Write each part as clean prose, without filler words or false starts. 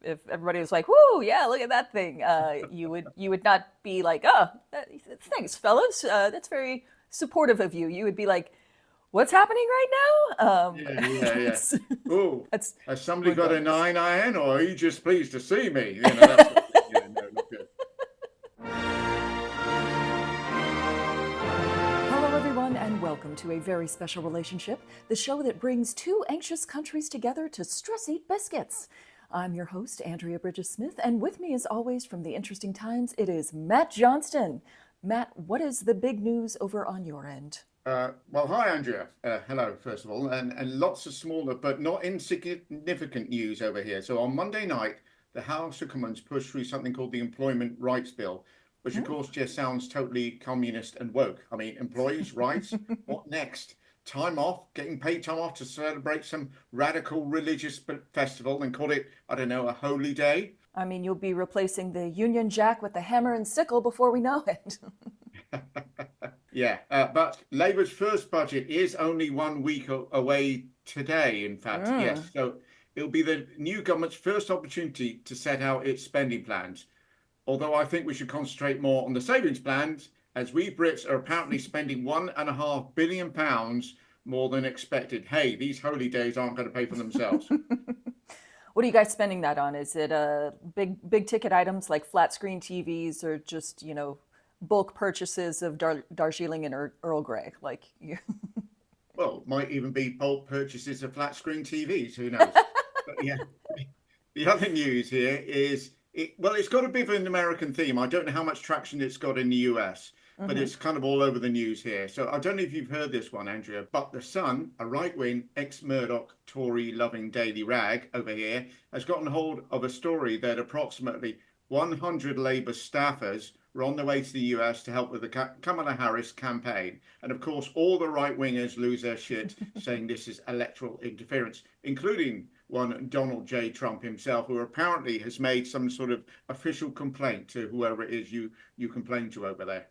if everybody was like, "Whoo, yeah, look at that thing," you would not be like, "Oh, thanks, fellas. That's very supportive of you." You would be like, "What's happening right now?" Yeah, yeah, yeah. That's Oh, that's has somebody got a regardless. 9 iron, or are you just pleased to see me? That sort of thing. Yeah, no, not good. Hello, everyone, and welcome to A Very Special Relationship, the show that brings two anxious countries together to stress eat biscuits. I'm your host, Andrea Bridges Smith, and with me, as always, from the Interesting Times, it is Matt Johnston. Matt, what is the big news over on your end? Well, hi, Andrea. Hello, first of all, and lots of smaller but not insignificant news over here. So on Monday night, the House of Commons pushed through something called the Employment Rights Bill, which of course just sounds totally communist and woke. I mean, employees' rights, what next? Time off, getting paid time off to celebrate some radical religious festival and call it, I don't know, a holy day. I mean, you'll be replacing the Union Jack with the hammer and sickle before we know it. Yeah, but Labour's first budget is only 1 week away today, in fact. Mm. Yes, so it'll be the new government's first opportunity to set out its spending plans. Although I think we should concentrate more on the savings plans, as we Brits are apparently spending £1.5 billion more than expected. Hey, these holy days aren't going to pay for themselves. What are you guys spending that on? Is it big ticket items like flat screen TVs, or just bulk purchases of Darjeeling and Earl Grey? Like, Well, might even be bulk purchases of flat screen TVs, who knows? But yeah, the other news here is it's got a bit of an American theme. I don't know how much traction it's got in the US, but hmm it's kind of all over the news here. So I don't know if you've heard this one, Andrea, but The Sun, a right-wing ex-Murdoch Tory loving daily rag over here, has gotten hold of a story that approximately 100 Labour staffers were on their way to the US to help with the Kamala Harris campaign. And of course, all the right wingers lose their shit saying this is electoral interference, including one Donald J. Trump himself, who apparently has made some sort of official complaint to whoever it is you complain to over there.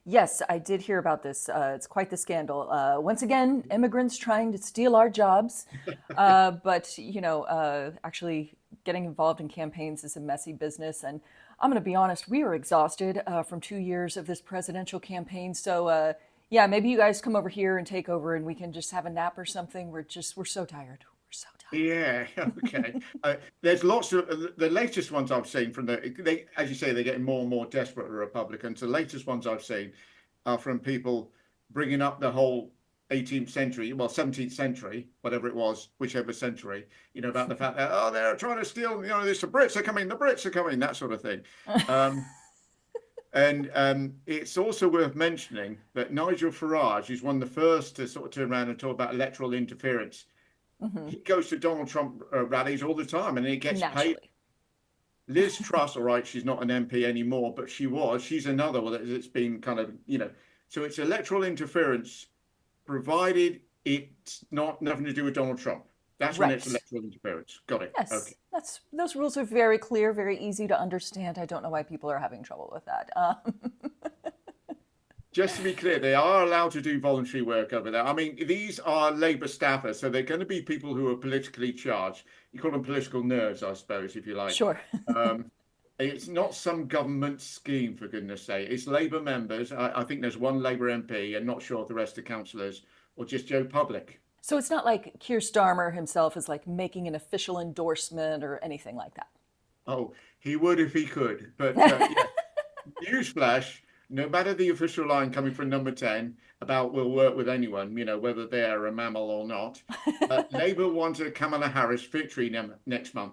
Yes, I did hear about this. It's quite the scandal. Once again, immigrants trying to steal our jobs. But, actually getting involved in campaigns is a messy business. And I'm going to be honest, we were exhausted from 2 years of this presidential campaign. So, yeah, maybe you guys come over here and take over and we can just have a nap or something. We're so tired. We're so tired. Yeah, okay. There's lots of the latest ones I've seen from as you say, they're getting more and more desperate, the Republicans. The latest ones I've seen are from people bringing up the whole 18th century, well, 17th century, whatever it was, whichever century, about the fact that, oh, they're trying to steal, this, the Brits are coming, that sort of thing. Um, and it's also worth mentioning that Nigel Farage is one of the first to sort of turn around and talk about electoral interference. hmm He goes to Donald Trump rallies all the time and he gets paid. Naturally. Liz Truss, all right, she's not an MP anymore, but she was. She's another one that's been kind of, so it's electoral interference, provided it's not nothing to do with Donald Trump. That's when it's Right. electoral interference. Got it. Okay. Yes, those rules are very clear, very easy to understand. I don't know why people are having trouble with that. Just to be clear, they are allowed to do voluntary work over there. I mean, these are Labour staffers, so they're going to be people who are politically charged. You call them political nerds, I suppose, if you like. Sure. Um, it's not some government scheme, for goodness sake. It's Labour members. I think there's one Labour MP, and not sure if the rest are councillors or just Joe Public. So it's not like Keir Starmer himself is like making an official endorsement or anything like Oh, he would if he could. But that. yeah, newsflash, no matter the official line coming from number 10 about we'll work with anyone, whether they're a mammal or not, Labour wants a Kamala Harris victory next month.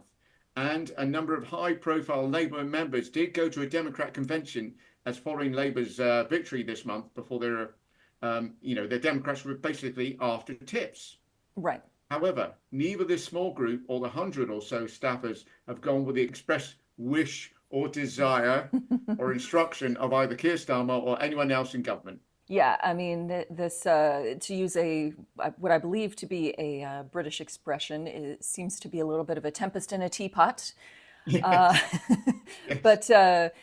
And a number of high profile Labour members did go to a Democrat convention as following Labour's victory this month before the Democrats were basically after tips. Right. However, neither this small group or the 100 or so staffers have gone with the express wish or desire or instruction of either Keir Starmer or anyone else in government. Yeah, I mean, this, to use what I believe to be a British expression, it seems to be a little bit of a tempest in a teapot. Uh, Yes, yes. but,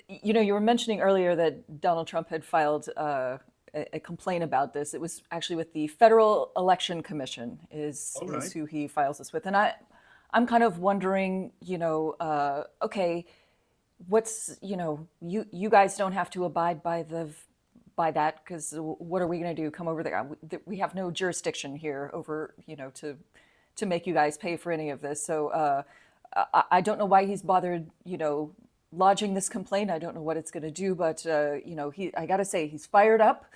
you were mentioning earlier that Donald Trump had filed a complaint about this. It was actually with the Federal Election Commission is All is right. who he files this with. And I'm kind of wondering, okay, what's, you guys don't have to abide by that, because what are we going to do? Come over there? We have no jurisdiction here over, to make you guys pay for any of this. So I don't know why he's bothered, lodging this complaint. I don't know what it's going to do, but I got to say, he's fired up.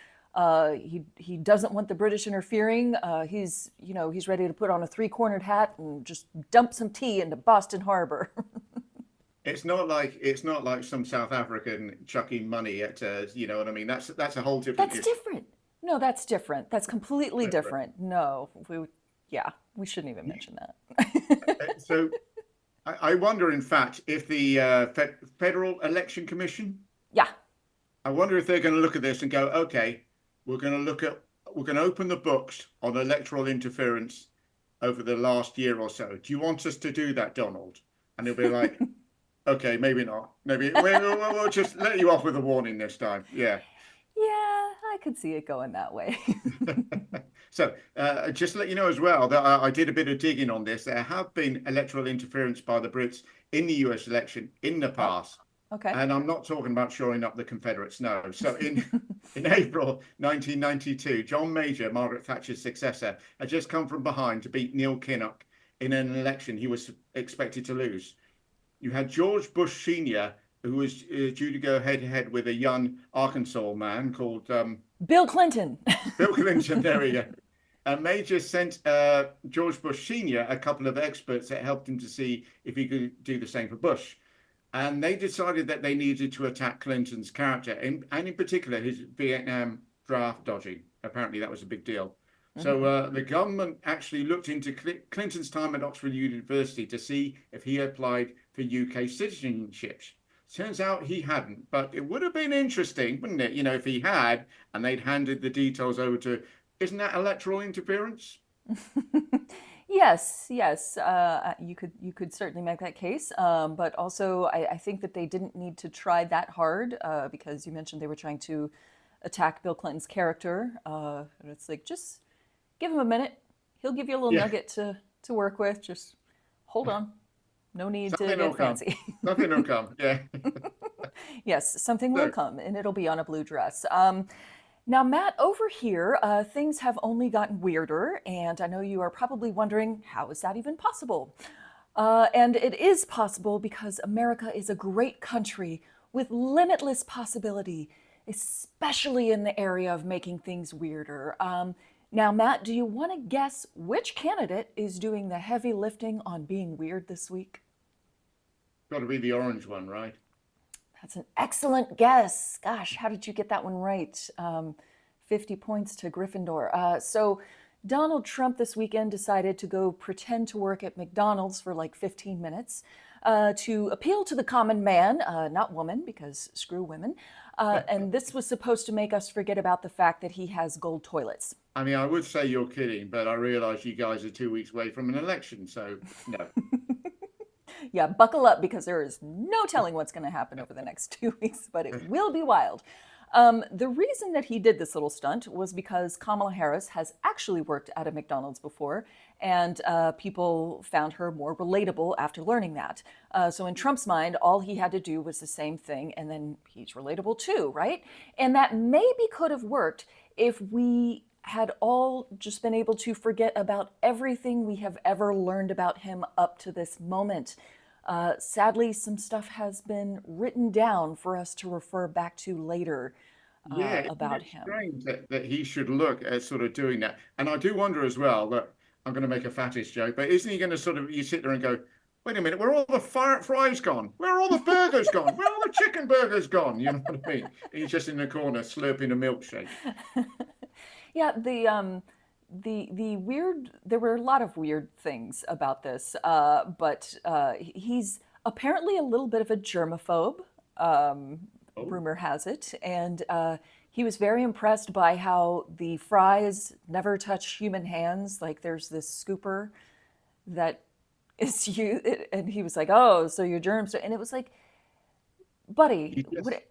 He doesn't want the British interfering. He's ready to put on a three-cornered hat and just dump some tea into Boston Harbor. It's not like some South African chucking money at you know what I mean. That's a whole different That's issue. different. No, that's different. That's completely Different. different. No, yeah, we shouldn't even mention that. So I wonder, in fact, if the Federal Election Commission, Yeah. I wonder if they're going to look at this and go, okay, we're going to open the books on electoral interference over the last year or so. Do you want us to do that, Donald? And he'll be like, okay, maybe not. Maybe we'll just let you off with a warning this time. Yeah. Yeah, I could see it going that way. So, just to let you know as well that I did a bit of digging on this. There have been electoral interference by the Brits in the US election in the Oh, past. okay. And I'm not talking about shoring up the Confederates, no. So in April 1992, John Major, Margaret Thatcher's successor, had just come from behind to beat Neil Kinnock in an election he was expected to lose. You had George Bush Sr., who was due to go head to head with a young Arkansas man called Bill Clinton. Bill Clinton. There we go. And Major sent George Bush Sr. a couple of experts that helped him to see if he could do the same for Bush. And they decided that they needed to attack Clinton's character, and in particular his Vietnam draft dodging. Apparently, that was a big deal. So the government actually looked into Clinton's time at Oxford University to see if he applied for UK citizenship. Turns out he hadn't, but it would have been interesting, wouldn't it? If he had, and they'd handed the details over to, isn't that electoral interference? Yes, yes, you could certainly make that case, but also I think that they didn't need to try that hard, because you mentioned they were trying to attack Bill Clinton's character, and it's like, just give him a minute. He'll give you a little Yeah, nugget to work with. Just hold on. No need to something will get come. fancy. Something will come. Yeah. Yes, something will So, come, and it'll be on a blue dress. Now, Matt, over here, things have only gotten weirder, and I know you are probably wondering, how is that even possible? And it is possible because America is a great country with limitless possibility, especially in the area of making things weirder. Now, Matt, do you want to guess which candidate is doing the heavy lifting on being weird this week? got to be the orange one, right? That's an excellent guess. Gosh, how did you get that one right? 50 points to Gryffindor. So Donald Trump this weekend decided to go pretend to work at McDonald's for like 15 minutes to appeal to the common man, not woman, because screw women. And this was supposed to make us forget about the fact that he has gold toilets. I mean, I would say you're kidding, but I realize you guys are 2 weeks away from an election, so no. Yeah, buckle up, because there is no telling what's going to happen over the next 2 weeks, but it will be wild. The reason that he did this little stunt was because Kamala Harris has actually worked at a McDonald's before, and people found her more relatable after learning that. So in Trump's mind, all he had to do was the same thing, and then he's relatable too, right? And that maybe could have worked if we had all just been able to forget about everything we have ever learned about him up to this moment. Sadly, some stuff has been written down for us to refer back to later Yeah, isn't about it him. strange that he should look at sort of doing that? And I do wonder as well that I'm going to make a fattest joke, but isn't he going to sort of, you sit there and go, wait a minute, where are all the fries gone? Where are all the burgers gone? Where are all the chicken burgers gone? You know what I mean? He's just in the corner slurping a milkshake. Yeah, the weird. There were a lot of weird things about this, but he's apparently a little bit of a germaphobe. Oh, Rumor has it, and he was very impressed by how the fries never touch human hands. Like there's this scooper that is you, and he was like, "Oh, so your germs?" And it was like, you "Buddy, just, what?"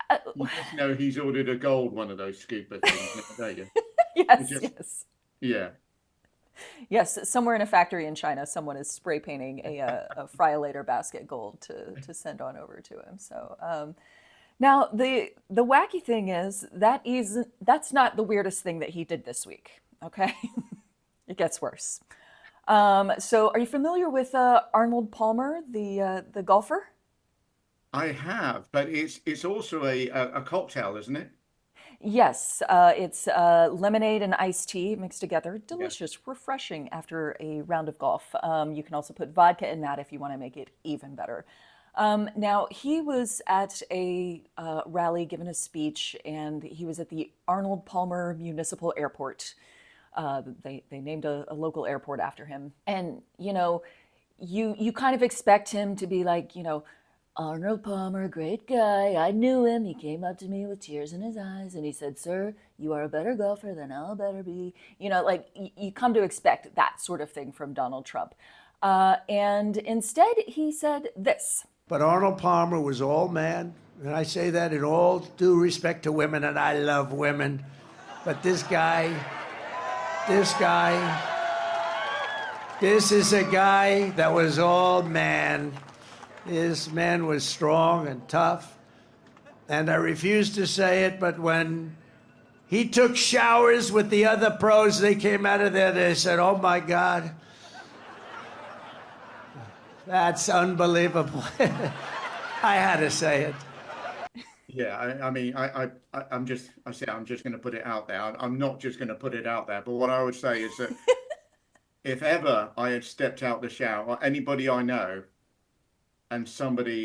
Uh, you just know he's ordered a gold one of those scooper things, don't you? You yes, just, yes. yeah. Yes, somewhere in a factory in China, someone is spray painting a fry later basket gold to send on over to him. So now the wacky thing is that's not the weirdest thing that he did this week. Okay, it gets worse. So are you familiar with Arnold Palmer, the golfer? I have, but it's also a cocktail, isn't it? Yes, it's lemonade and iced tea mixed together. Yeah. Delicious, refreshing after a round of golf. You can also put vodka in that if you want to make it even better. Now, he was at a rally giving a speech, and he was at the Arnold Palmer Municipal Airport. They named a local airport after him. And, you kind of expect him to be like, Arnold Palmer, great guy. I knew him. He came up to me with tears in his eyes and he said, "Sir, you are a better golfer than I'll better be." Like you come to expect that sort of thing from Donald Trump. And instead, he said this. But Arnold Palmer was all man, and I say that in all due respect to women, and I love women. But this is a guy that was all man. This man was strong and tough, and I refuse to say it, but when he took showers with the other pros, they came out of there, they said, "Oh my God, that's unbelievable." I had to say it. Yeah, I mean, I'm just going to put it out there. I'm not just going to put it out there, but what I would say is that if ever I had stepped out the shower, or anybody I know, and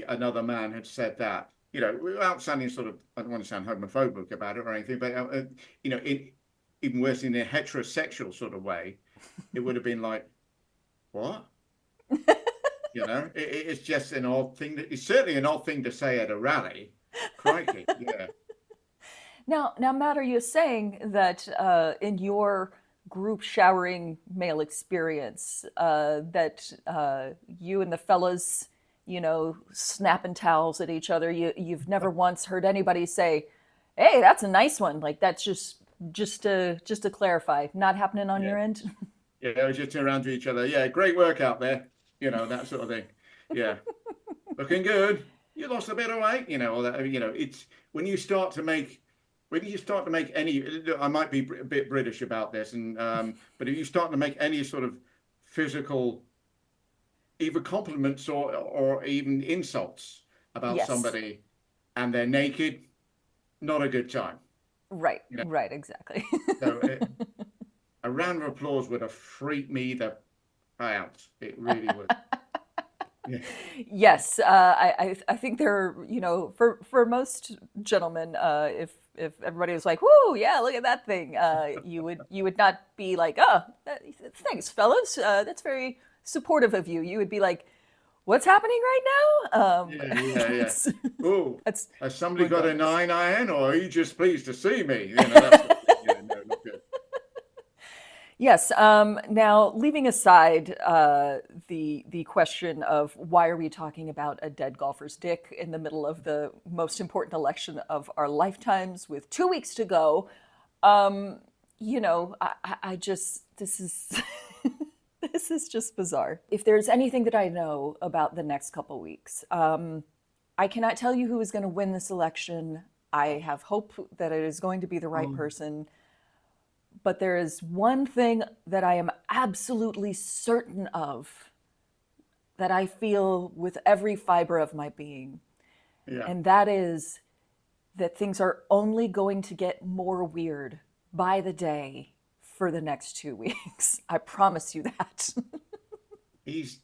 another man had said that, without sounding sort of, I don't want to sound homophobic about it or anything, but, even worse, in a heterosexual sort of way, it would have been like, what? It's just an odd thing. It's certainly an odd thing to say at a rally. Crikey, yeah. Now, Matt, are you saying that in your group showering male experience, that you and the fellas, snapping towels at each other, you've never once heard anybody say, "Hey, that's a nice one." Like that's just to clarify, not happening on your end? Yeah, we just turn around to each other. Yeah, great work out there. That sort of thing. Yeah, looking good. You lost a bit of weight. All that. It's when you start to make any. I might be a bit British about this, and but if you start to make any sort of physical, either compliments or even insults about Yes. somebody, and they're naked, not a good time. Right, right, exactly. So a round of applause would have freaked me the out. It really would. Yeah. Yes, I think there, for most gentlemen, if everybody was like, "Whoo, yeah, look at that thing," you would not be like, "Oh, thanks, fellas. That's very supportive of you." You would be like, "What's happening right now?" Yeah. Oh, That's has somebody got a regardless. 9 iron, or are you just pleased to see me? That's no, not good. Yes. Now, leaving aside the question of why are we talking about a dead golfer's dick in the middle of the most important election of our lifetimes, with 2 weeks to go, I just this is this is just bizarre. If there's anything that I know about the next couple weeks, I cannot tell you who is going to win this election. I have hope that it is going to be the right person. But there is one thing that I am absolutely certain of, that I feel with every fiber of my being, Yeah. and that is that things are only going to get more weird by the day for the next 2 weeks. I promise you that. He's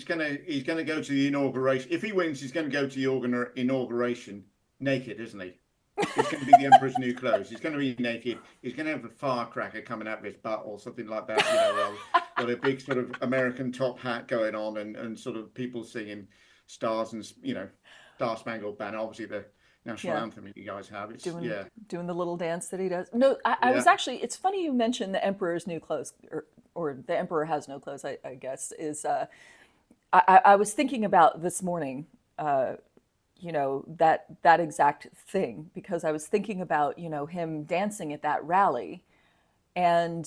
gonna go to the inauguration. If he wins, he's going to go to the inauguration naked, isn't he? It's going to be the Emperor's New Clothes. He's going to be naked. He's going to have a firecracker coming out of his butt or something like that. Got a big sort of American top hat going on, and sort of people singing "Stars" and "Star Spangled Banner." Obviously, the national Yeah. anthem that you guys have. It's Doing the little dance that he does. No, I was actually. It's funny you mentioned the Emperor's New Clothes, or the Emperor has no clothes. I guess is. I was thinking about this morning. That exact thing, because I was thinking about him dancing at that rally, And,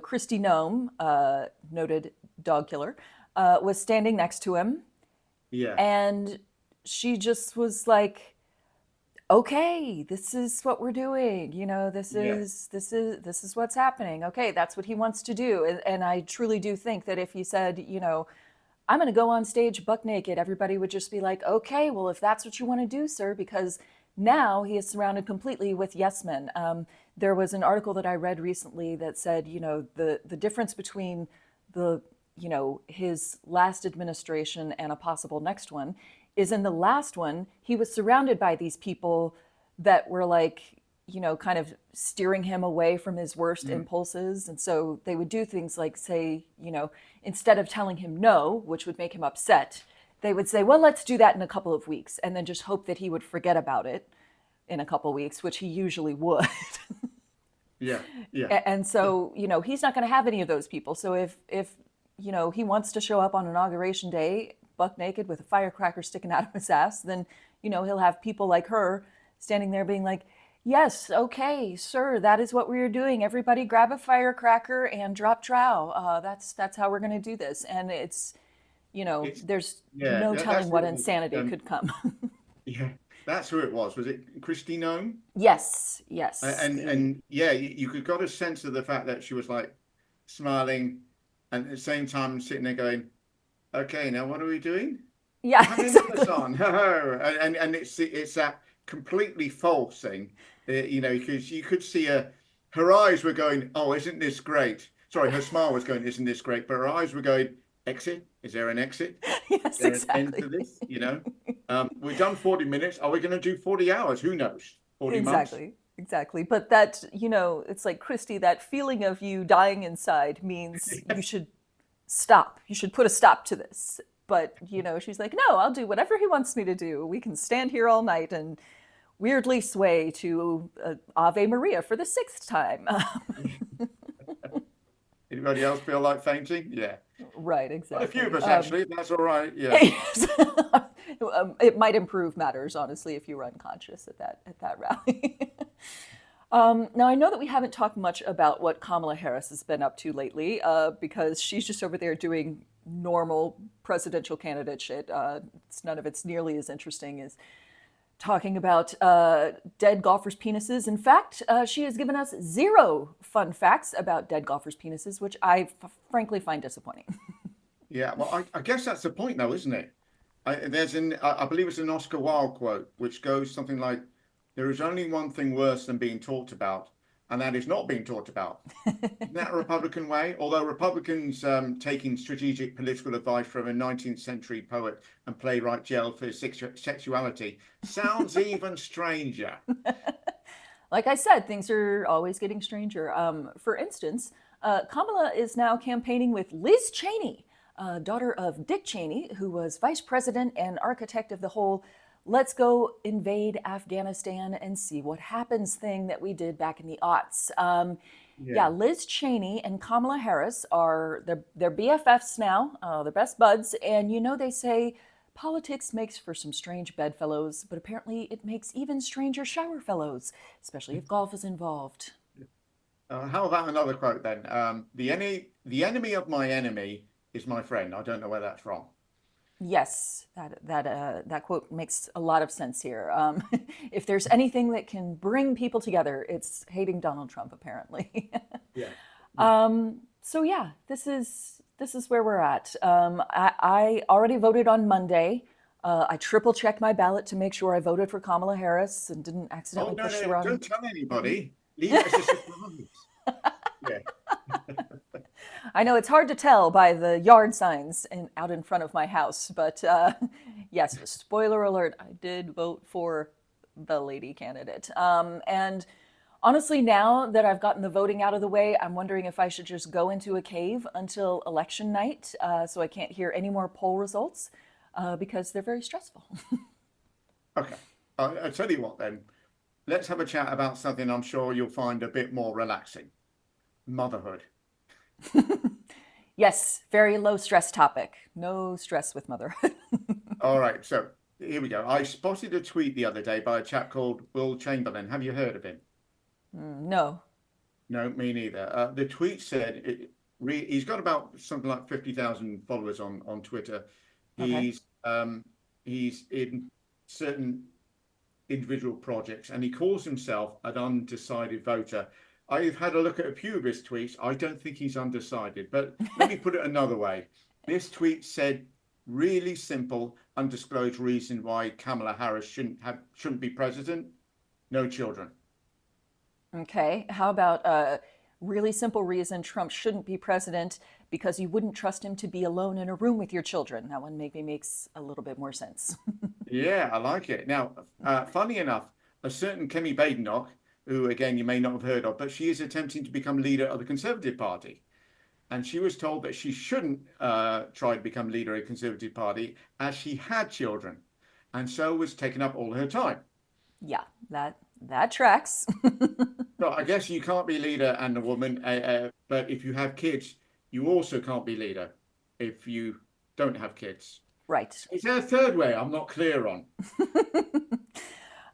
Christy Nome, noted dog killer, was standing next to him. Yeah. And she just was like, okay, this is what we're doing. This is what's happening. Okay, that's what he wants to do. And I truly do think that if he said, I'm going to go on stage buck naked, everybody would just be like, okay, well, if that's what you want to do, sir, because now he is surrounded completely with yes men. There was an article that I read recently that said, the difference between his last administration and a possible next one is in the last one, he was surrounded by these people that were like, kind of steering him away from his worst impulses. And so they would do things like say, instead of telling him no, which would make him upset, they would say, well, let's do that in a couple of weeks, and then just hope that he would forget about it in a couple of weeks, which he usually would. Yeah. And so, he's not going to have any of those people. So if he wants to show up on Inauguration Day buck naked with a firecracker sticking out of his ass, then, he'll have people like her standing there being like, yes, okay, sir, that is what we are doing. Everybody grab a firecracker and drop trow. That's how we're going to do this. And it's, there's no telling what insanity could come. Yeah, that's who it was. Was it Christy Nome? Yes. And yeah, you got a sense of the fact that she was like smiling and at the same time sitting there going, okay, now what are we doing? Yeah, exactly. On. And it's that completely false thing, because you could see her eyes were going, oh, isn't this great? Sorry, her smile was going, isn't this great? But her eyes were going, exit? Is there an exit? Yes, exactly. End to this? We've done 40 minutes. Are we going to do 40 hours? Who knows? 40 months? Exactly. But that, it's like, Christy, that feeling of you dying inside means you should stop. You should put a stop to this. But, she's like, no, I'll do whatever he wants me to do. We can stand here all night and weirdly sway to Ave Maria for the 6th time. Anybody else feel like fainting? Yeah. Right, exactly. A few of us, actually. That's all right. Yeah. It might improve matters, honestly, if you were unconscious at that rally. Now, I know that we haven't talked much about what Kamala Harris has been up to lately, because she's just over there doing normal presidential candidate shit. None of it's nearly as interesting as talking about dead golfers' penises. In fact, she has given us 0 fun facts about dead golfers' penises, which I frankly find disappointing. Yeah, well, I guess that's the point, though, isn't it? I believe it's an Oscar Wilde quote, which goes something like, there is only one thing worse than being talked about, and that is not being talked about. Isn't that a Republican way? Although Republicans taking strategic political advice from a 19th century poet and playwright jailed for his sexuality sounds even stranger. Like I said, things are always getting stranger. For instance, Kamala is now campaigning with Liz Cheney, daughter of Dick Cheney, who was vice president and architect of the whole let's go invade Afghanistan and see what happens thing that we did back in the aughts. Yeah, Liz Cheney and Kamala Harris are they're BFFs now, they're best buds. And they say politics makes for some strange bedfellows, but apparently it makes even stranger shower fellows, especially if golf is involved. How about another quote then? The enemy of my enemy is my friend. I don't know where that's from. Yes, that quote makes a lot of sense here. If there's anything that can bring people together, it's hating Donald Trump, apparently. Yeah. So yeah, this is where we're at. I already voted on Monday. I triple checked my ballot to make sure I voted for Kamala Harris and didn't accidentally push the wrong. Don't tell anybody. Leave it as a surprise. Yeah. I know it's hard to tell by the yard signs out in front of my house, but yes, spoiler alert, I did vote for the lady candidate. And honestly, now that I've gotten the voting out of the way, I'm wondering if I should just go into a cave until election night so I can't hear any more poll results because they're very stressful. Okay, I'll tell you what then. Let's have a chat about something I'm sure you'll find a bit more relaxing. Motherhood. Yes, very low stress topic. No stress with motherhood. All right, so here we go. I spotted a tweet the other day by a chap called Will Chamberlain. Have you heard of him? No. No, me neither. The tweet said he's got about something like 50,000 followers on Twitter. Okay. He's in certain individual projects, and he calls himself an undecided voter. I've had a look at a few of his tweets. I don't think he's undecided, but let me put it another way. This tweet said, really simple, undisclosed reason why Kamala Harris shouldn't be president. No children. Okay. How about a really simple reason Trump shouldn't be president because you wouldn't trust him to be alone in a room with your children? That one maybe makes a little bit more sense. Yeah, I like it. Now, funny enough, a certain Kemi Badenoch, who again you may not have heard of, but she is attempting to become leader of the Conservative Party. And she was told that she shouldn't try to become leader of the Conservative Party as she had children, and so was taking up all her time. Yeah, that tracks. So I guess you can't be leader and a woman, but if you have kids, you also can't be leader if you don't have kids. Right. Is there a third way I'm not clear on?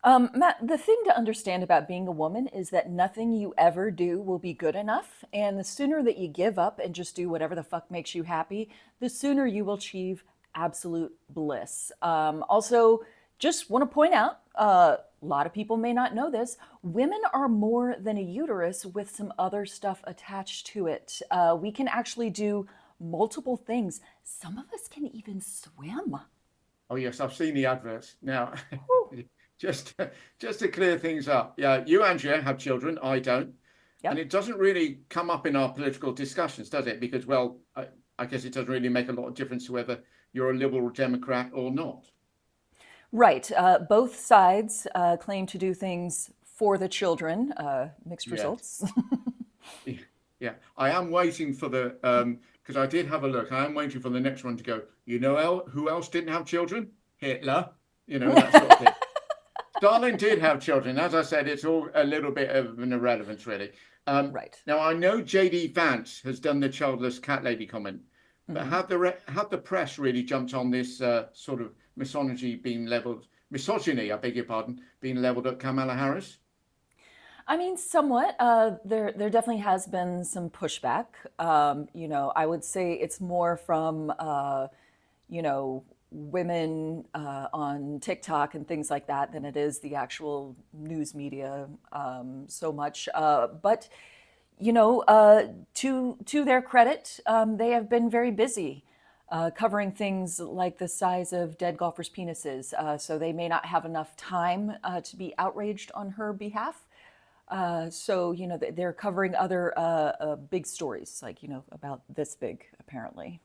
Matt, the thing to understand about being a woman is that nothing you ever do will be good enough. And the sooner that you give up and just do whatever the fuck makes you happy, the sooner you will achieve absolute bliss. Also, just want to point out, a lot of people may not know this, women are more than a uterus with some other stuff attached to it. We can actually do multiple things. Some of us can even swim. Oh yes, I've seen the adverts. Now, just to clear things up, yeah, you, Andrea, have children. I don't, Yep. and it doesn't really come up in our political discussions, does it? Because, well, I guess it doesn't really make a lot of difference whether you're a liberal Democrat or not. Right. Both sides claim to do things for the children. Mixed Yes. results. Yeah, I am waiting for the because I did have a look. I am waiting for the next one to go. You know, who else didn't have children? Hitler. You know, that sort of thing. Stalin did have children. As I said, it's all a little bit of an irrelevance, really. Right. Now, I know JD Vance has done the childless cat lady comment, but have the press really jumped on this sort of misogyny, I beg your pardon, being leveled at Kamala Harris? I mean, somewhat. There definitely has been some pushback. I would say it's more from, women on TikTok and things like that than it is the actual news media so much. But to their credit, they have been very busy covering things like the size of dead golfers' penises. So they may not have enough time to be outraged on her behalf. They're covering other big stories, like, about this big, apparently.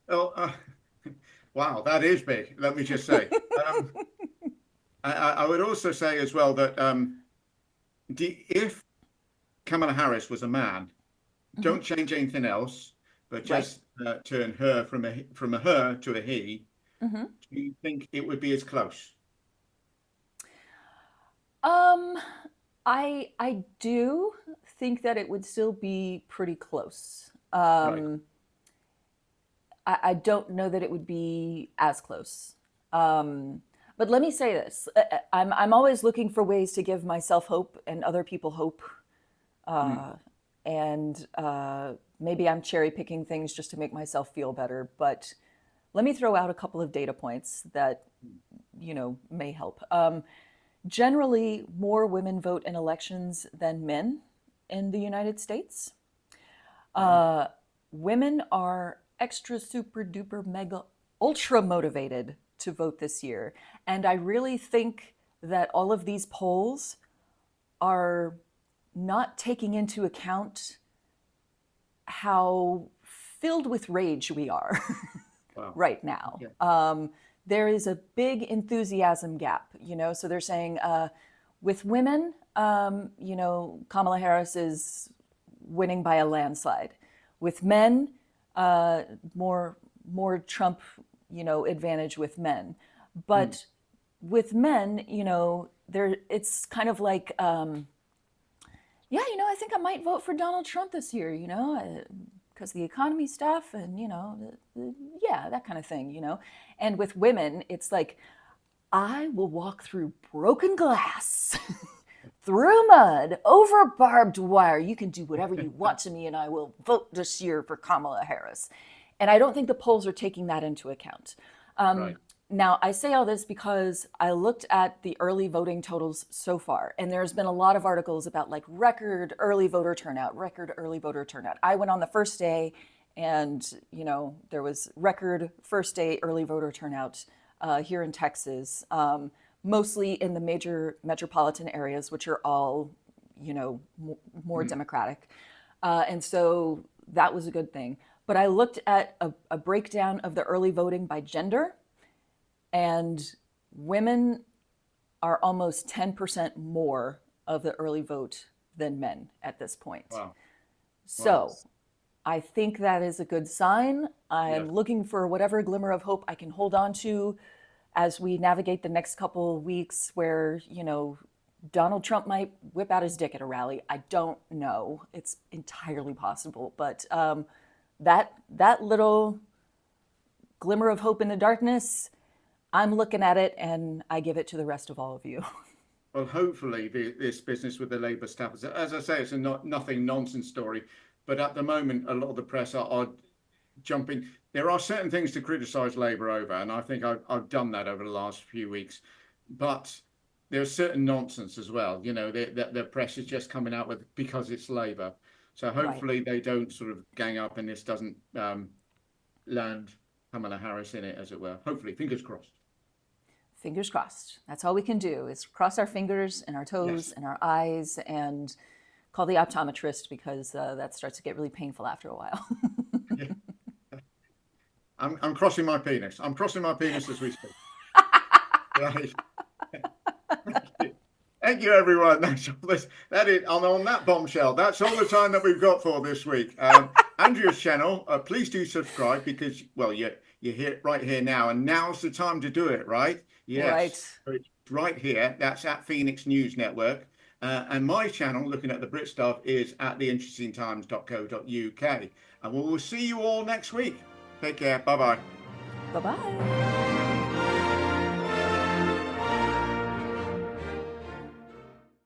Oh, wow, that is big. Let me just say. I would also say as well that if Kamala Harris was a man, don't change anything else, but just turn her from a her to a he. Do you think it would be as close? I do think that it would still be pretty close. Right. I don't know that it would be as close. But let me say this: I'm always looking for ways to give myself hope and other people hope, and maybe I'm cherry picking things just to make myself feel better. But let me throw out a couple of data points that may help. Generally, more women vote in elections than men in the United States. Women are extra, super duper, mega, ultra motivated to vote this year. And I really think that all of these polls are not taking into account how filled with rage we are right now. Yeah. There is a big enthusiasm gap, so they're saying with women, Kamala Harris is winning by a landslide. With men, more Trump, advantage with men. But with men, it's kind of like, I think I might vote for Donald Trump this year, because the economy stuff and, that kind of thing, And with women, it's like, I will walk through broken glass through mud, over barbed wire. You can do whatever you want to me, and I will vote this year for Kamala Harris. And I don't think the polls are taking that into account. Right. Now, I say all this because I looked at the early voting totals so far, and there's been a lot of articles about like record early voter turnout, record early voter turnout. I went on the first day, and there was record first day early voter turnout here in Texas, mostly in the major metropolitan areas, which are all more Democratic, and so that was a good thing. But I looked at a breakdown of the early voting by gender. And women are almost 10% more of the early vote than men at this point. Wow. So Wow. I think that is a good sign. I'm Yeah. looking for whatever glimmer of hope I can hold on to as we navigate the next couple of weeks where, Donald Trump might whip out his dick at a rally. I don't know. It's entirely possible. But that little glimmer of hope in the darkness, I'm looking at it, and I give it to the rest of all of you. Well, hopefully this business with the Labour staff, as I say, it's a nothing nonsense story. But at the moment, a lot of the press are jumping. There are certain things to criticise Labour over, and I think I've done that over the last few weeks. But there's certain nonsense as well. The press is just coming out with because it's Labour. So hopefully they don't sort of gang up, and this doesn't land Kamala Harris in it, as it were. Hopefully, fingers crossed. Fingers crossed. That's all we can do is cross our fingers and our toes Yes. and our eyes and call the optometrist because that starts to get really painful after a while. Yeah. I'm crossing my penis. I'm crossing my penis as we speak. Right. Thank you, everyone. That's all this. That is, on that bombshell, that's all the time that we've got for this week. Andrea's channel, please do subscribe because, well, you're here right here now, and now's the time to do it, right? Yes. Right. So it's right here. That's at Phoenix News Network. And my channel, looking at the Brit stuff, is at theinterestingtimes.co.uk. And we will see you all next week. Take care. Bye-bye. Bye-bye.